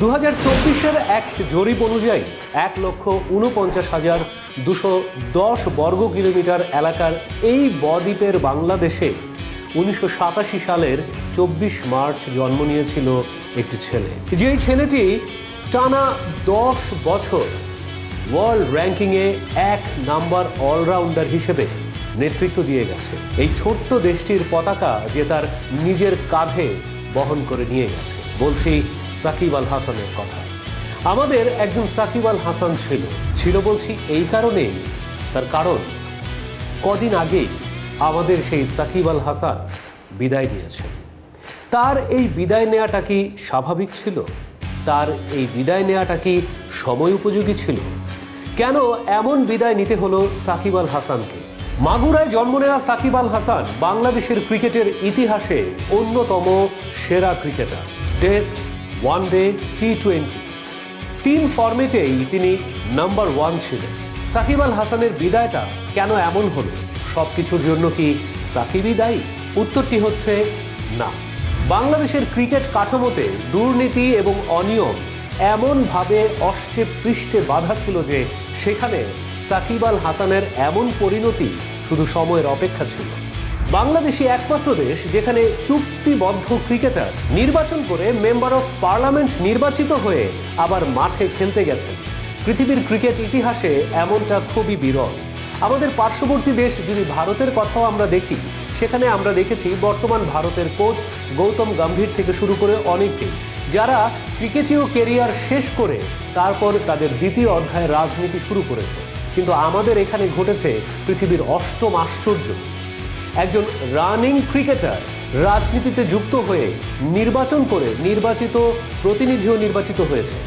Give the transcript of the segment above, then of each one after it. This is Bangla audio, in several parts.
2024-এর এক জরিপ অনুযায়ী 1,49,210 বর্গ কিলোমিটার এলাকার এই বদ্বীপের বাংলাদেশে 1987 সালের 24 মার্চ জন্ম নিয়েছিল একটি ছেলে, যেই ছেলেটি টানা 10 বছর ওয়ার্ল্ড র্যাঙ্কিংয়ে 1 নাম্বার অলরাউন্ডার হিসেবে নেতৃত্ব দিয়ে গেছে। এই ছোট্ট দেশটির পতাকা যে তার নিজের কাঁধে বহন করে নিয়ে গেছে। বলছি সাকিব আল হাসানের কথা। আমাদের একজন সাকিব আল হাসান ছিল বলছি এই কারণেই, তার কারণ কদিন আগেই আমাদের সেই সাকিব আল হাসান বিদায় নিয়েছেন। তার এই বিদায় নেওয়াটা কি স্বাভাবিক ছিল? তার এই বিদায় নেওয়াটা কি সময় উপযোগী ছিল? কেন এমন বিদায় নিতে হলো সাকিব আল হাসানকে? মাগুরায় জন্ম নেওয়া সাকিব আল হাসান বাংলাদেশের ক্রিকেটের ইতিহাসে অন্যতম সেরা ক্রিকেটার। টেস্ট, ওয়ানডে, টি-20 তিন ফরম্যাটেই তিনি নাম্বার 1 ছিলেন। সাকিব আল হাসানের বিদায়টা কেন এমন হলো? সবকিছুর জন্য কি সাকিবই দায়ী? উত্তরটি হচ্ছে না। বাংলাদেশের ক্রিকেট কাঠামোতে দুর্নীতি এবং অনিয়ম এমনভাবে অষ্টে পৃষ্ঠে বাঁধা ছিল যে সেখানে সাকিব আল হাসানের এমন পরিণতি শুধু সময়ের অপেক্ষা ছিল। বাংলাদেশই একমাত্র দেশ যেখানে চুক্তিবদ্ধ ক্রিকেটার নির্বাচন করে মেম্বার অফ পার্লামেন্ট নির্বাচিত হয়ে আবার মাঠে খেলতে গেছেন। পৃথিবীর ক্রিকেট ইতিহাসে এমনটা খুবই বিরল। আমাদের পার্শ্ববর্তী দেশ যদি ভারতের কথাও আমরা দেখি, সেখানে আমরা দেখেছি বর্তমান ভারতের কোচ গৌতম গম্ভীর থেকে শুরু করে অনেকে, যারা ক্রিকেটীয় কেরিয়ার শেষ করে তারপর তাদের দ্বিতীয় অধ্যায়ে রাজনীতি শুরু করেছে। কিন্তু আমাদের এখানে ঘটেছে পৃথিবীর অষ্টম আশ্চর্য। একজন রানিং ক্রিকেটার রাজনীতিতে যুক্ত হয়ে নির্বাচন করে নির্বাচিত প্রতিনিধিও নির্বাচিত হয়েছে,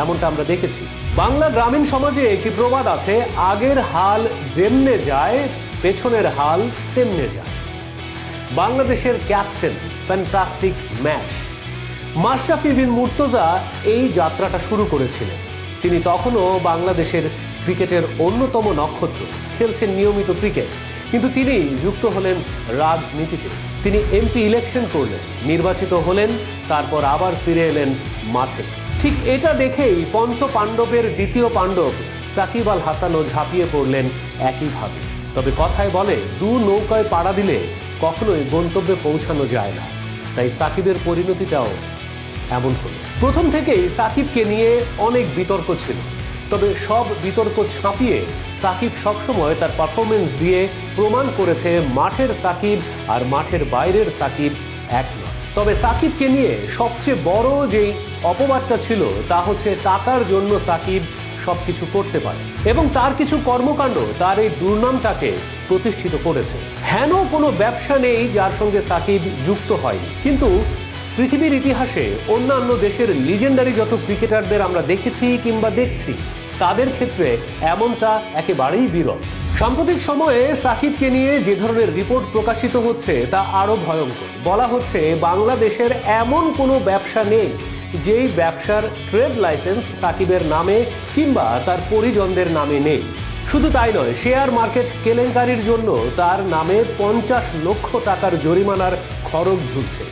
এমনটা আমরা দেখেছি। বাংলা গ্রামীণ সমাজে একটি প্রবাদ আছে, আগের হাল যেমনে যায় পেছনের হাল তেমনে যায়। বাংলাদেশের ক্যাপ্টেন ফ্যান্টাস্টিক ম্যাশ মাশরাফি বিন মুর্তজা এই যাত্রাটা শুরু করেছিলেন। তিনি তখনও বাংলাদেশের ক্রিকেটের অন্যতম নক্ষত্র, খেলছেন নিয়মিত ক্রিকেট, কিন্তু তিনি যুক্ত হলেন রাজনীতিতে। তিনি এমপি ইলেকশন করলেন, নির্বাচিত হলেন, তারপর আবার ফিরে এলেন মাঠে। ঠিক এটা দেখেই পঞ্চ পাণ্ডবের দ্বিতীয় পাণ্ডব সাকিব আল হাসানও ঝাঁপিয়ে পড়লেন একইভাবে। তবে কথায় বলে, দু নৌকায় পাড়া দিলে কখনোই গন্তব্যে পৌঁছানো যায় না। তাই সাকিবের পরিণতিটাও এমন হলো। প্রথম থেকেই সাকিবকে নিয়ে অনেক বিতর্ক ছিল, তবে সব বিতর্ক ছাপিয়ে সাকিব সবসময় তার পারফরমেন্স দিয়ে প্রমাণ করেছে মাঠের সাকিব আর মাঠের বাইরের সাকিব এক নয়। তবে সাকিবকে নিয়ে সবচেয়ে বড় যেই অপবাদটা ছিল তা হচ্ছে টাকার জন্য সাকিব সবকিছু করতে পারে, এবং তার কিছু কর্মকাণ্ড তার এই দুর্নামটাকে প্রতিষ্ঠিত করেছে। হেন কোনো ব্যবসা নেই যার সঙ্গে সাকিব যুক্ত হয়নি। কিন্তু পৃথিবীর ইতিহাসে অন্যান্য দেশের লিজেন্ডারি যত ক্রিকেটারদের আমরা দেখেছি কিংবা দেখছি, তাদের ক্ষেত্রে এমনটা একেবারেই বিরল। সাম্প্রতিক সময়ে সাকিবকে নিয়ে যে ধরনের রিপোর্ট প্রকাশিত হচ্ছে তা আরো ভয়ঙ্কর। বলা হচ্ছে বাংলাদেশের এমন কোনো ব্যবসা নেই যেই ব্যবসার ট্রেড লাইসেন্স সাকিবের নামে কিংবা তার পরিজনদের নামে নেই। শুধু তাই নয়, শেয়ার মার্কেট কেলেঙ্কারির জন্য তার নামে 50 লক্ষ টাকার জরিমানার খরচ ঝুলছে।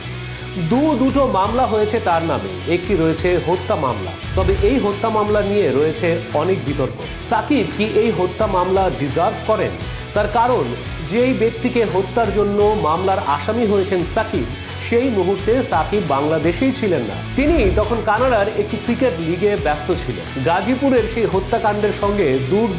দুটো মামলা হয়েছে তার নামে, একটি রয়েছে হত্যা মামলা। তবে এই হত্যা মামলা নিয়ে রয়েছে অনেক বিতর্ক। সাকিব কি এই হত্যা মামলা ডিজার্ভ করেন? তার কারণ, যেই ব্যক্তিকে হত্যার জন্য মামলার আসামি হয়েছেন সাকিব, সেই মুহূর্তে সাকিব বাংলাদেশেই ছিলেন না। তিনি তখন কানাডার একটি ক্রিকেট লিগে ব্যস্ত ছিলেন। গাজীপুরের সেই হত্যাকাণ্ডের সঙ্গে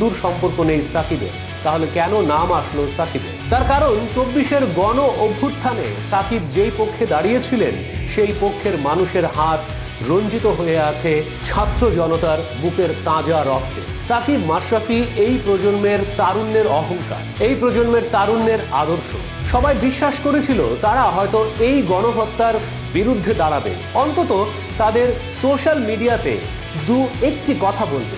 দূর সম্পর্ক নেই সাকিবের। তাহলে কেন নাম আসলো সাকিবের? তার কারণ 24-এর গণ অভ্যুত্থানে সাকিব যেই পক্ষে দাঁড়িয়েছিলেন, সেই পক্ষের মানুষের হাত রঞ্জিত হয়ে আছে ছাত্র জনতার বুকের তাজা রক্তে। সাকিব মাশরাফি এই প্রজন্মের তারুণ্যের অহংকার, এই প্রজন্মের তারুণ্যের আদর্শ। সবাই বিশ্বাস করেছিল তারা হয়তো এই গণহত্যার বিরুদ্ধে দাঁড়াবে, অন্তত তাদের সোশ্যাল মিডিয়াতে একটি কথা বলবে,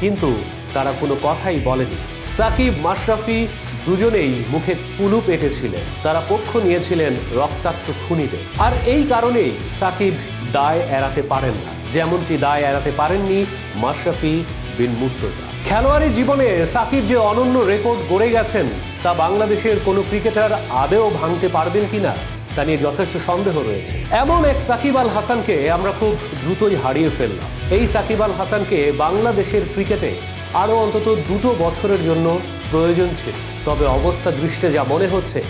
কিন্তু তারা কোনো কথাই বলেনি। সাকিব মাশরাফি দুজনেই মুখে কুলুপ এঁটেছিলেন, তারা পক্ষ নিয়েছিলেন রক্তাক্ত খুনিদের। আর এই কারণেই সাকিব দায় এড়াতে পারেন না, যেমনটি দায় এড়াতে পারেননি মাশরাফি বিন মুর্তজা। খেলোয়াড়ি জীবনে সাকিব যে অনন্য রেকর্ড গড়ে গেছেন তা বাংলাদেশের কোনো ক্রিকেটার আদেও ভাঙতে পারবেন কিনা তা নিয়ে যথেষ্ট সন্দেহ রয়েছে। এমন এক সাকিব আল হাসানকে আমরা খুব দ্রুতই হারিয়ে ফেললাম। এই সাকিব আল হাসানকে বাংলাদেশের ক্রিকেটে আরও অন্তত 2 বছরের জন্য প্রয়োজন ছিল। তবে অবস্থা দৃষ্টে যা মনে হচ্ছে,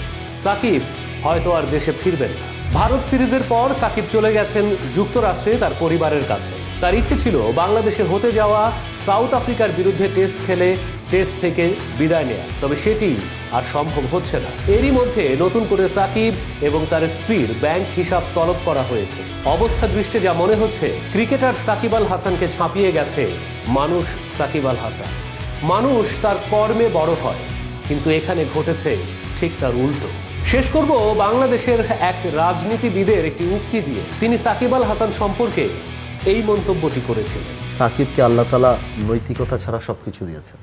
সাকিব হয়তো আর দেশে ফিরবেন না। ভারত সিরিজের পর সাকিব চলে গেছেন যুক্তরাষ্ট্রে তার পরিবারের কাছে। তার ইচ্ছে ছিল বাংলাদেশের হতে যাওয়া সাউথ আফ্রিকার বিরুদ্ধে টেস্ট খেলে টেস্ট থেকে বিদায় নেয়া, তবে সেটি আর সম্ভব হচ্ছে না। এরই মধ্যে নতুন করে সাকিব এবং তার স্ত্রীর ব্যাংক হিসাব তলব করা হয়েছে। অবস্থা দৃষ্টে যা মনে হচ্ছে, ক্রিকেটার সাকিব আল হাসানকে ছাপিয়ে গেছে মানুষ সাকিব আল হাসান। মানুষ তার কর্মে বড় হয়, কিন্তু এখানে ঘটেছে ঠিক তার উল্টো। শেষ করব বাংলাদেশের এক রাজনীতিবিদের একটি উক্তি দিয়ে। তিনি সাকিব আল হাসান সম্পর্কে এই মন্তব্যটি করেছিলেন। সাকিবকে আল্লাহ তাআলা নৈতিকতা ছাড়া সবকিছু দিয়েছেন।